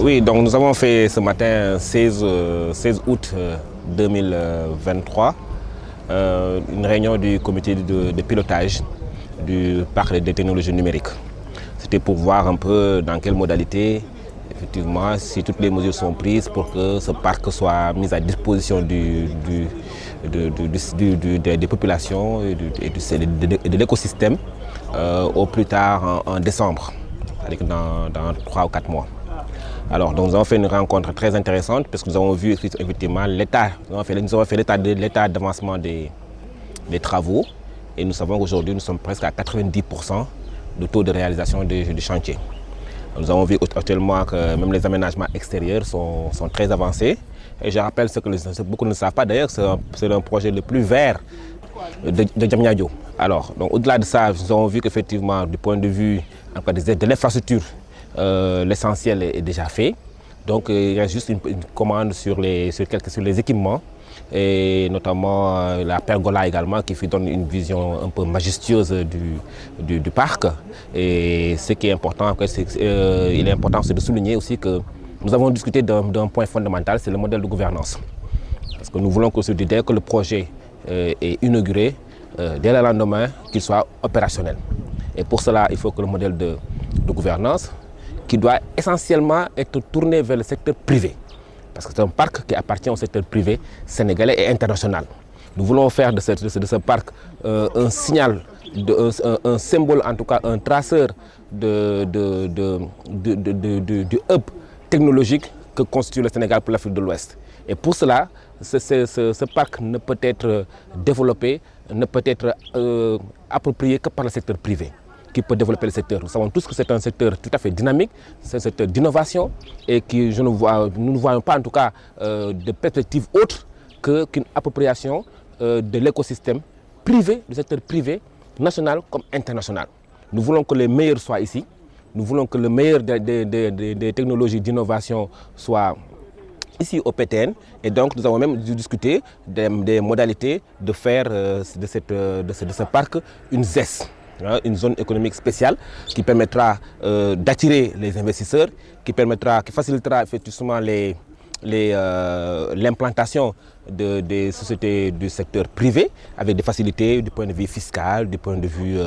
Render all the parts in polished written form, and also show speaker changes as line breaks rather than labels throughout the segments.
Oui, donc nous avons fait ce matin 16 août 2023 une réunion du comité de pilotage du parc des technologies numériques. C'était pour voir un peu dans quelle modalité, effectivement, si toutes les mesures sont prises pour que ce parc soit mis à disposition des populations et de l'écosystème au plus tard en décembre, c'est-à-dire dans 3 ou 4 mois. Alors, donc, nous avons fait une rencontre très intéressante parce que nous avons vu effectivement l'état, nous avons fait l'état d'avancement des travaux et nous savons qu'aujourd'hui nous sommes presque à 90% de taux de réalisation du chantier. Nous avons vu actuellement que même les aménagements extérieurs sont très avancés et je rappelle ce que beaucoup ne savent pas d'ailleurs, c'est un projet le plus vert de Diamniadio. Alors, au-delà de ça, nous avons vu qu'effectivement du point de vue de l'infrastructure, l'essentiel est déjà fait. Donc il y a juste une commande sur les équipements et notamment la pergola également qui donne une vision un peu majestueuse du parc. Et ce qui est important, il est important de souligner aussi que nous avons discuté d'un point fondamental, c'est le modèle de gouvernance. Parce que nous voulons que dès que le projet est inauguré, dès le lendemain, qu'il soit opérationnel. Et pour cela, il faut que le modèle de gouvernance qui doit essentiellement être tourné vers le secteur privé. Parce que c'est un parc qui appartient au secteur privé sénégalais et international. Nous voulons faire de ce parc un signal, un symbole, en tout cas un traceur du hub technologique que constitue le Sénégal pour l'Afrique de l'Ouest. Et pour cela, ce parc ne peut être développé, ne peut être approprié que par le secteur privé qui peut développer le secteur. Nous savons tous que c'est un secteur tout à fait dynamique, c'est un secteur d'innovation et que nous ne voyons pas en tout cas de perspective autre qu'une appropriation de l'écosystème privé, du secteur privé, national comme international. Nous voulons que les meilleurs soient ici, nous voulons que le meilleur des technologies d'innovation soit ici au PTN et donc nous avons même discuté des modalités de faire de ce parc une ZES. Une zone économique spéciale qui permettra d'attirer les investisseurs, qui facilitera effectivement l'implantation des sociétés du secteur privé avec des facilités du point de vue fiscal, du point de vue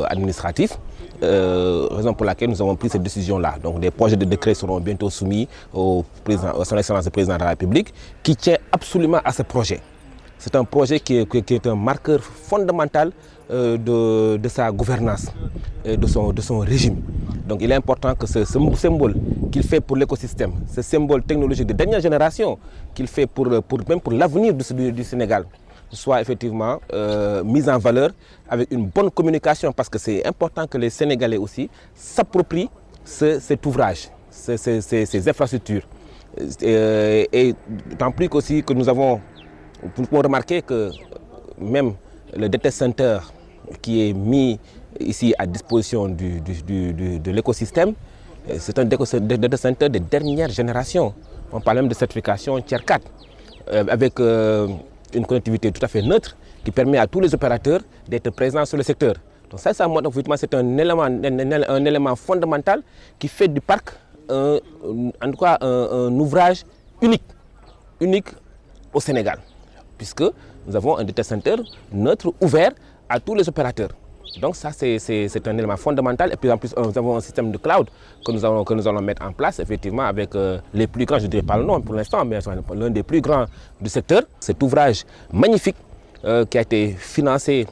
administratif. Raison pour laquelle nous avons pris cette décision-là. Donc des projets de décret seront bientôt soumis à son Excellence le Président de la République qui tient absolument à ce projet. C'est un projet qui est un marqueur fondamental de sa gouvernance, de son régime. Donc il est important que ce symbole qu'il fait pour l'écosystème, ce symbole technologique de dernière génération qu'il fait même pour l'avenir du Sénégal, soit effectivement mis en valeur avec une bonne communication parce que c'est important que les Sénégalais aussi s'approprient cet ouvrage, ces infrastructures. Et tant plus qu'aussi que nous pouvons remarquer que même le data center qui est mis ici à disposition de l'écosystème, c'est un data center de dernière génération. On parle même de certification Tier 4, avec une connectivité tout à fait neutre qui permet à tous les opérateurs d'être présents sur le secteur. Donc ça montre effectivement c'est un élément fondamental qui fait du parc en tout cas un ouvrage unique au Sénégal, puisque nous avons un data center neutre, ouvert à tous les opérateurs. Donc ça c'est un élément fondamental et puis en plus nous avons un système de cloud que nous allons mettre en place effectivement avec les plus grands, je ne dirais pas le nom pour l'instant, mais l'un des plus grands du secteur. Cet ouvrage magnifique qui a été financé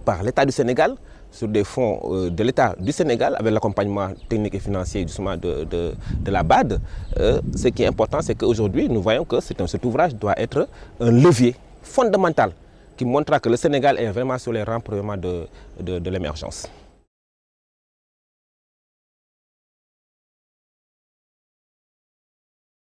par l'État du Sénégal sur des fonds de l'État du Sénégal avec l'accompagnement technique et financier justement de la BAD. Ce qui est important, c'est qu'aujourd'hui, nous voyons que cet ouvrage doit être un levier fondamental qui montrera que le Sénégal est vraiment sur les rangs de l'émergence.